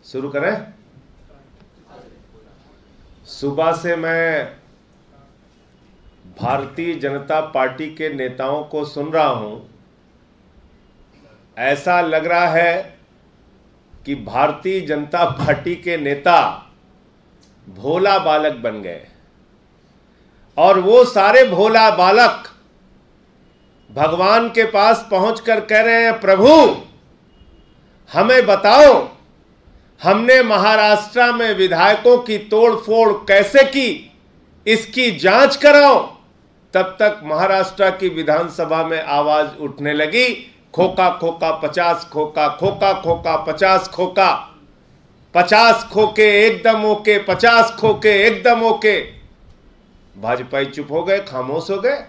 शुरू करें। सुबह से मैं भारतीय जनता पार्टी के नेताओं को सुन रहा हूं। ऐसा लग रहा है कि भारतीय जनता पार्टी के नेता भोला बालक बन गए और वो सारे भोला बालक भगवान के पास पहुंचकर कह रहे हैं, प्रभु हमें बताओ, हमने महाराष्ट्र में विधायकों की तोड़फोड़ कैसे की, इसकी जांच कराओ। तब तक महाराष्ट्र की विधानसभा में आवाज उठने लगी, खोका खोका 50 खोका, खोका खोका 50 खोका, 50 खोके एकदम ओके, 50 खोके एकदम ओके। भाजपाई चुप हो गए, खामोश हो गए।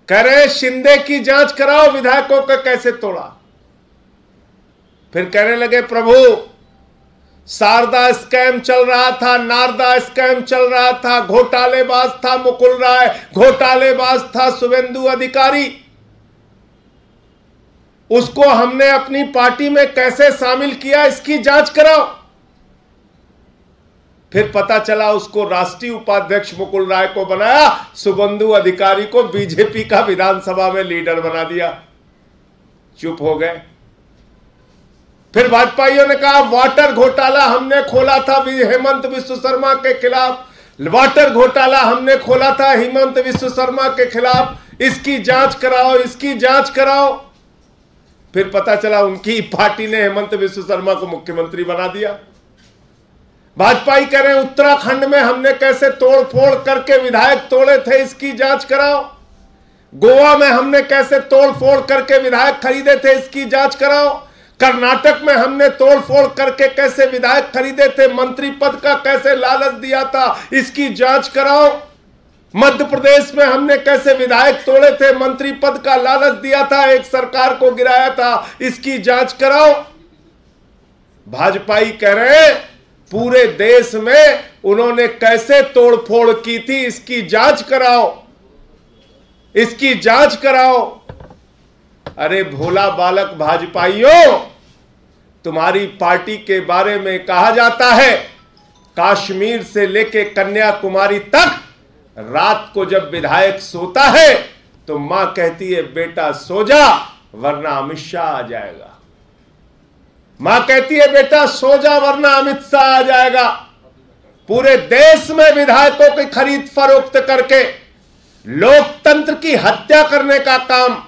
कह रहे शिंदे की जांच कराओ, विधायकों का कैसे तोड़ा। फिर कहने लगे, प्रभु शारदा स्कैम चल रहा था, नारदा स्कैम चल रहा था, घोटालेबाज था मुकुल राय, घोटालेबाज था शुभेंदु अधिकारी, उसको हमने अपनी पार्टी में कैसे शामिल किया, इसकी जांच कराओ। फिर पता चला उसको राष्ट्रीय उपाध्यक्ष मुकुल राय को बनाया, शुभेंदु अधिकारी को बीजेपी का विधानसभा में लीडर बना दिया। चुप हो गए। फिर भाजपाइयों ने कहा वाटर घोटाला हमने खोला था हेमंत विश्व शर्मा के खिलाफ, वाटर घोटाला हमने खोला था हेमंत विश्व शर्मा के खिलाफ, इसकी जांच कराओ, इसकी जांच कराओ। फिर पता चला उनकी पार्टी ने हेमंत विश्व शर्मा को मुख्यमंत्री बना दिया। भाजपाई कह रहे हैं उत्तराखंड में हमने कैसे तोड़फोड़ करके विधायक तोड़े थे, इसकी जांच कराओ। गोवा में हमने कैसे तोड़फोड़ करके विधायक खरीदे थे, इसकी जांच कराओ। कर्नाटक में हमने तोड़फोड़ करके कैसे विधायक खरीदे थे, मंत्री पद का कैसे लालच दिया था, इसकी जांच कराओ। मध्य प्रदेश में हमने कैसे विधायक तोड़े थे, मंत्री पद का लालच दिया था, एक सरकार को गिराया था, इसकी जांच कराओ। भाजपाई कह रहे हैं पूरे देश में उन्होंने कैसे तोड़फोड़ की थी, इसकी जांच कराओ, इसकी जांच कराओ। अरे भोला बालक भाजपाइयों, तुम्हारी पार्टी के बारे में कहा जाता है कश्मीर से लेके कन्याकुमारी तक रात को जब विधायक सोता है तो मां कहती है बेटा सो जा वरना अमित शाह आ जाएगा। मां कहती है बेटा सो जा वरना अमित शाह आ जाएगा। पूरे देश में विधायकों की खरीद फरोख्त करके लोकतंत्र की हत्या करने का काम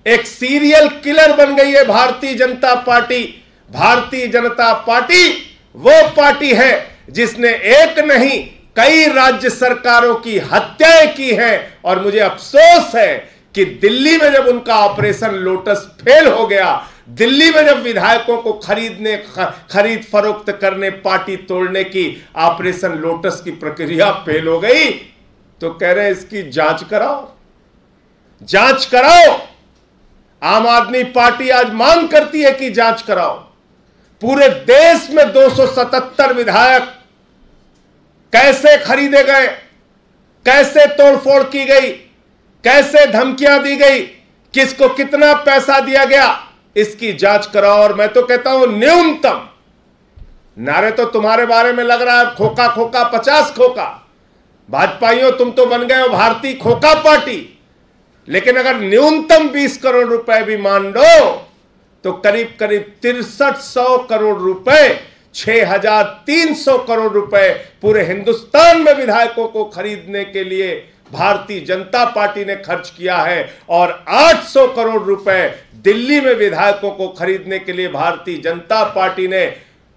एक सीरियल किलर बन गई है भारतीय जनता पार्टी। भारतीय जनता पार्टी वो पार्टी है जिसने एक नहीं कई राज्य सरकारों की हत्याएं की हैं और मुझे अफसोस है कि दिल्ली में जब उनका ऑपरेशन लोटस फेल हो गया, दिल्ली में जब विधायकों को खरीद फरोख्त करने, पार्टी तोड़ने की ऑपरेशन लोटस की प्रक्रिया फेल हो गई, तो कह रहे हैं इसकी जांच कराओ, जांच कराओ। आम आदमी पार्टी आज मांग करती है कि जांच कराओ। पूरे देश में 277 विधायक कैसे खरीदे गए, कैसे तोड़फोड़ की गई, कैसे धमकियां दी गई, किसको कितना पैसा दिया गया, इसकी जांच कराओ। और मैं तो कहता हूं न्यूनतम, नारे तो तुम्हारे बारे में लग रहा है खोका खोका 50 खोका, भाजपाइयों तुम तो बन गए हो भारतीय खोका पार्टी, लेकिन अगर न्यूनतम 20 करोड़ रुपए भी मान लो तो करीब करीब 6300 करोड़ रुपए, 6300 करोड़ रुपए पूरे हिंदुस्तान में विधायकों को खरीदने के लिए भारतीय जनता पार्टी ने खर्च किया है और 800 करोड़ रुपए दिल्ली में विधायकों को खरीदने के लिए भारतीय जनता पार्टी ने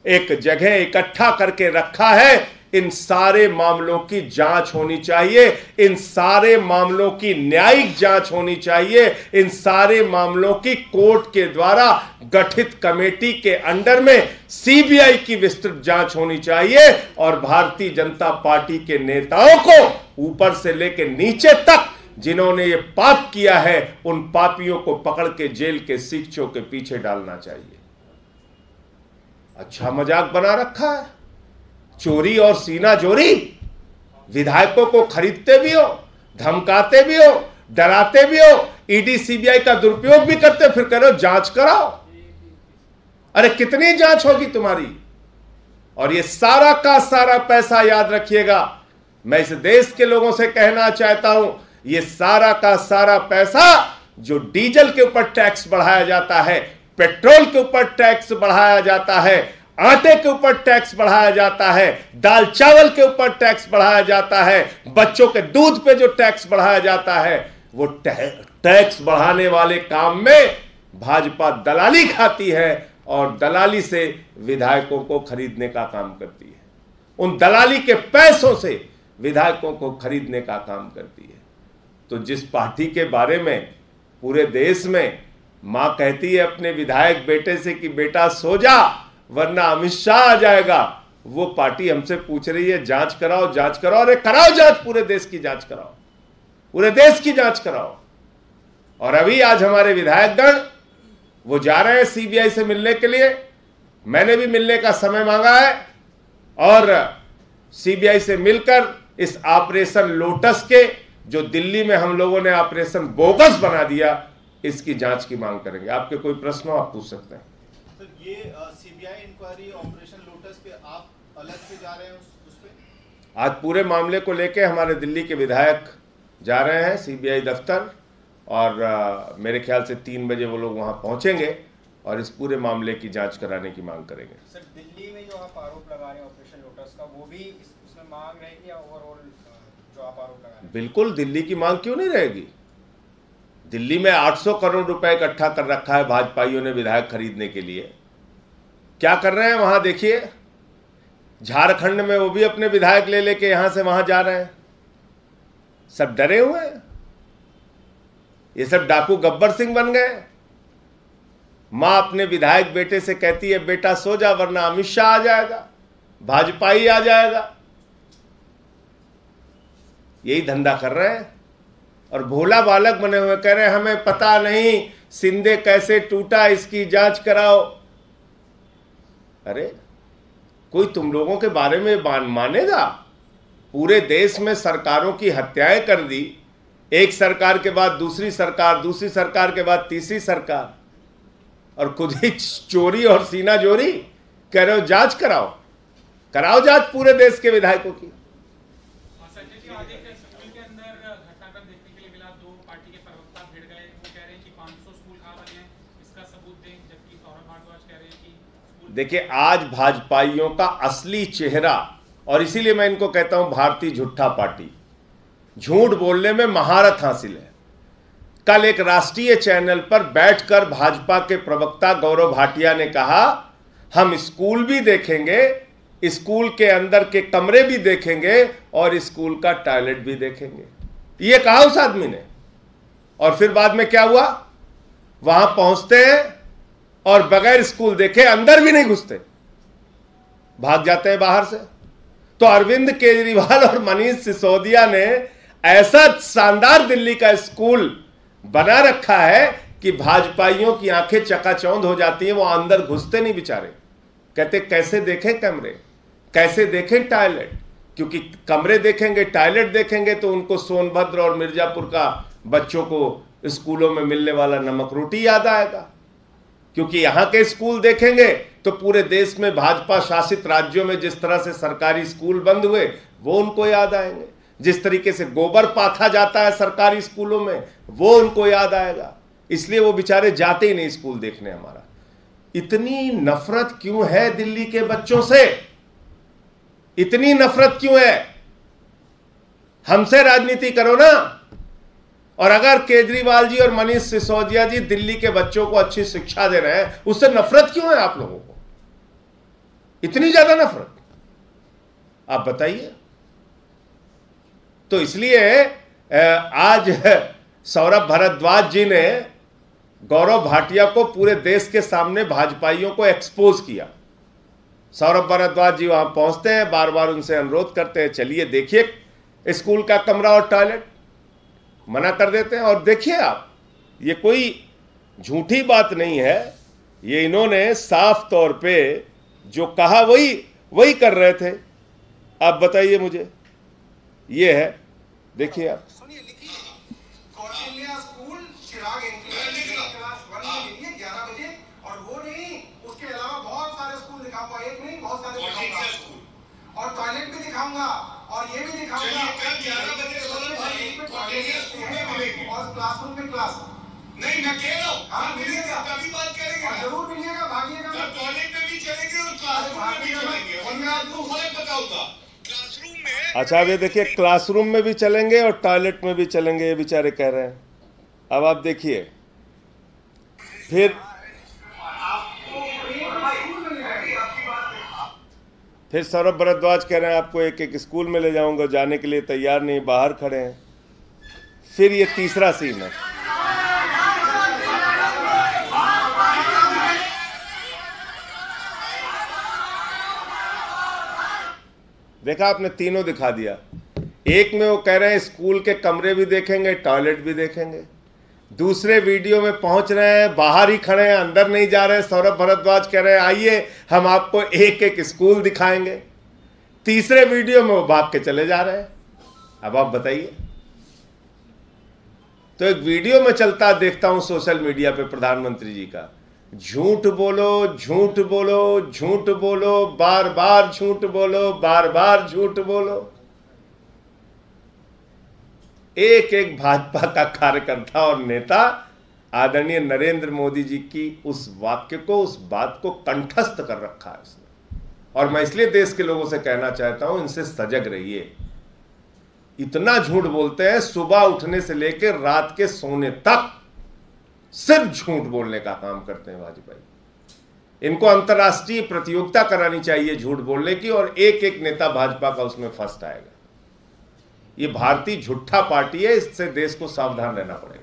एक जगह इकट्ठा करके रखा है। इन सारे मामलों की जांच होनी चाहिए, इन सारे मामलों की न्यायिक जांच होनी चाहिए, इन सारे मामलों की कोर्ट के द्वारा गठित कमेटी के अंडर में सीबीआई की विस्तृत जांच होनी चाहिए और भारतीय जनता पार्टी के नेताओं को ऊपर से लेकर नीचे तक जिन्होंने ये पाप किया है उन पापियों को पकड़ के जेल के शिक्षों के पीछे डालना चाहिए। अच्छा मजाक बना रखा है, चोरी और सीना जोरी, विधायकों को खरीदते भी हो, धमकाते भी हो, डराते भी हो, ईडी सीबीआई का दुरुपयोग भी करते हो, फिर कह रहे हो जांच कराओ। अरे कितनी जांच होगी तुम्हारी? और ये सारा का सारा पैसा, याद रखिएगा, मैं इस देश के लोगों से कहना चाहता हूं, ये सारा का सारा पैसा जो डीजल के ऊपर टैक्स बढ़ाया जाता है, पेट्रोल के ऊपर टैक्स बढ़ाया जाता है, आटे के ऊपर टैक्स बढ़ाया जाता है, दाल चावल के ऊपर टैक्स बढ़ाया जाता है, बच्चों के दूध पे जो टैक्स बढ़ाया जाता है, वो टैक्स बढ़ाने वाले काम में भाजपा दलाली खाती है और दलाली से विधायकों को खरीदने का काम करती है। उन दलाली के पैसों से विधायकों को खरीदने का काम करती है। तो जिस पार्टी के बारे में पूरे देश में मां कहती है अपने विधायक बेटे से कि बेटा सो जा वरना अमित शाह आ जाएगा, वो पार्टी हमसे पूछ रही है जांच कराओ, जांच कराओ। अरे कराओ जांच, पूरे देश की जांच कराओ, पूरे देश की जांच कराओ। और अभी आज हमारे विधायकगण वो जा रहे हैं सीबीआई से मिलने के लिए। मैंने भी मिलने का समय मांगा है और सीबीआई से मिलकर इस ऑपरेशन लोटस के, जो दिल्ली में हम लोगों ने ऑपरेशन बोगस बना दिया, इसकी जांच की मांग करेंगे। आपके कोई प्रश्न हो आप पूछ सकते हैं। तो ये सीबीआई इंक्वायरी ऑपरेशन लोटस पे आप अलग से जा रहे हैं उस पे? आज पूरे मामले को लेके हमारे दिल्ली के विधायक जा रहे हैं सीबीआई दफ्तर और मेरे ख्याल से 3 बजे वो लोग वहां पहुंचेंगे और इस पूरे मामले की जांच कराने की मांग करेंगे। सर, दिल्ली में जो आप आरोप लगा रहे हैं ऑपरेशन लोटस का, वो भी उसमें मांग रहेगी या ओवरऑल जो आप आरोप लगा रहे हैं? बिल्कुल, दिल्ली की मांग क्यों नहीं रहेगी? दिल्ली में 800 करोड़ रुपए इकट्ठा कर रखा है भाजपाइयों ने विधायक खरीदने के लिए। क्या कर रहे हैं वहां देखिए। झारखंड में वो भी अपने विधायक ले लेके यहां से वहां जा रहे हैं। सब डरे हुए हैं, ये सब डाकू गब्बर सिंह बन गए। मां अपने विधायक बेटे से कहती है बेटा सो जा वरना अमित शाह आ जाएगा, भाजपा ही आ जाएगा। यही धंधा कर रहे हैं और भोला बालक बने हुए कह रहे हैं हमें पता नहीं सिंधे कैसे टूटा, इसकी जांच कराओ। अरे कोई तुम लोगों के बारे में मानेगा? पूरे देश में सरकारों की हत्याएं कर दी, एक सरकार के बाद दूसरी सरकार, दूसरी सरकार के बाद तीसरी सरकार, और खुद ही चोरी और सीना जोरी कह रहे हो जांच कराओ। कराओ जांच पूरे देश के विधायकों की। संजय जी, आज एक स्कूल के अंदर घटनाक्रम देखने के लिए मिला, 2 पार्टी के प्रवक्ता भिड़ गए। वो कह रहे हैं कि 500 स्कूल खा वाले हैं, इसका सबूत दें, जबकि सौरभ भारद्वाज कह रहे हैं कि देखिए आज भाजपाइयों का असली चेहरा, और इसीलिए मैं इनको कहता हूं भारतीय झूठा पार्टी, झूठ बोलने में महारत हासिल है। कल एक राष्ट्रीय चैनल पर बैठकर भाजपा के प्रवक्ता गौरव भाटिया ने कहा हम स्कूल भी देखेंगे, स्कूल के अंदर के कमरे भी देखेंगे और स्कूल का टॉयलेट भी देखेंगे। ये कहा उस आदमी ने। और फिर बाद में क्या हुआ? वहां पहुंचते हैं और बगैर स्कूल देखे अंदर भी नहीं घुसते, भाग जाते हैं बाहर से। तो अरविंद केजरीवाल और मनीष सिसोदिया ने ऐसा शानदार दिल्ली का स्कूल बना रखा है कि भाजपाइयों की आंखें चकाचौंध हो जाती हैं। वो अंदर घुसते नहीं बेचारे, कहते कैसे देखें कमरे, कैसे देखें टॉयलेट, क्योंकि कमरे देखेंगे टॉयलेट देखेंगे तो उनको सोनभद्र और मिर्जापुर का बच्चों को स्कूलों में मिलने वाला नमक रोटी याद आएगा। क्योंकि यहां के स्कूल देखेंगे तो पूरे देश में भाजपा शासित राज्यों में जिस तरह से सरकारी स्कूल बंद हुए वो उनको याद आएंगे, जिस तरीके से गोबर पाथा जाता है सरकारी स्कूलों में वो उनको याद आएगा। इसलिए वो बेचारे जाते ही नहीं स्कूल देखने। हमारा इतनी नफरत क्यों है दिल्ली के बच्चों से? इतनी नफरत क्यों है? हमसे राजनीति करो ना। और अगर केजरीवाल जी और मनीष सिसोदिया जी दिल्ली के बच्चों को अच्छी शिक्षा दे रहे हैं, उससे नफरत क्यों है आप लोगों को? इतनी ज्यादा नफरत आप बताइए। तो इसलिए आज सौरभ भारद्वाज जी ने गौरव भाटिया को पूरे देश के सामने भाजपाइयों को एक्सपोज किया। सौरभ भारद्वाज जी वहां पहुंचते हैं, बार बार उनसे अनुरोध करते हैं चलिए देखिए स्कूल का कमरा और टॉयलेट, मना कर देते हैं। और देखिए आप, ये कोई झूठी बात नहीं है, ये इन्होंने साफ तौर पे जो कहा वही कर रहे थे। आप बताइए मुझे, ये है देखिए आप। सुनिए, लिखिए कौटिल्य स्कूल चिराग क्लास 1 में मिलिए 11 बजे, और वो नहीं उसके अलावा दिखाऊंगा, एक नहीं बहुत सारे दिखाऊंगा, और टॉयलेट भी दिखाऊंगा, और ये भी दिखाऊंगा कल 11 बजे सौरभ भाई कॉलेजियस स्कूल में मिलेंगे और क्लासरूम में क्लास नहीं, मैं कह रहा हूँ हाँ मिलेगा, कभी बात करेंगे, जरूर मिलेगा, भागिएगा, टॉयलेट में भी चलेंगे और क्लासरूम में भी चलेंगे, और मैं आपको फर्क बताऊंगा क्लासरूम में। अच्छा, अब ये देखिए, क्लासरूम में भी चलेंगे और टॉयलेट में भी चलेंगे, ये बेचारे कह रहे हैं। अब आप देखिए, फिर सौरभ भारद्वाज कह रहे हैं आपको एक एक स्कूल में ले जाऊंगा, जाने के लिए तैयार नहीं, बाहर खड़े हैं। फिर ये तीसरा सीन है, देखा आपने, तीनों दिखा दिया। एक में वो कह रहे हैं स्कूल के कमरे भी देखेंगे, टॉयलेट भी देखेंगे। दूसरे वीडियो में पहुंच रहे हैं, बाहर ही खड़े हैं, अंदर नहीं जा रहे हैं। सौरभ भारद्वाज कह रहे हैं आइए हम आपको एक एक स्कूल दिखाएंगे। तीसरे वीडियो में वो भाग के चले जा रहे हैं। अब आप बताइए। तो एक वीडियो में चलता देखता हूं सोशल मीडिया पे प्रधानमंत्री जी का, झूठ बोलो, झूठ बोलो, झूठ बोलो, बार बार झूठ बोलो, बार बार झूठ बोलो। एक एक भाजपा का कार्यकर्ता और नेता आदरणीय नरेंद्र मोदी जी की उस वाक्य को, उस बात को कंठस्थ कर रखा है इसने। और मैं इसलिए देश के लोगों से कहना चाहता हूं, इनसे सजग रहिए। इतना झूठ बोलते हैं, सुबह उठने से लेकर रात के सोने तक सिर्फ झूठ बोलने का काम करते हैं वाजपेयी। इनको अंतर्राष्ट्रीय प्रतियोगिता करानी चाहिए झूठ बोलने की, और एक एक नेता भाजपा का उसमें फर्स्ट आएगा। ये भारतीय झूठा पार्टी है, इससे देश को सावधान रहना पड़ेगा।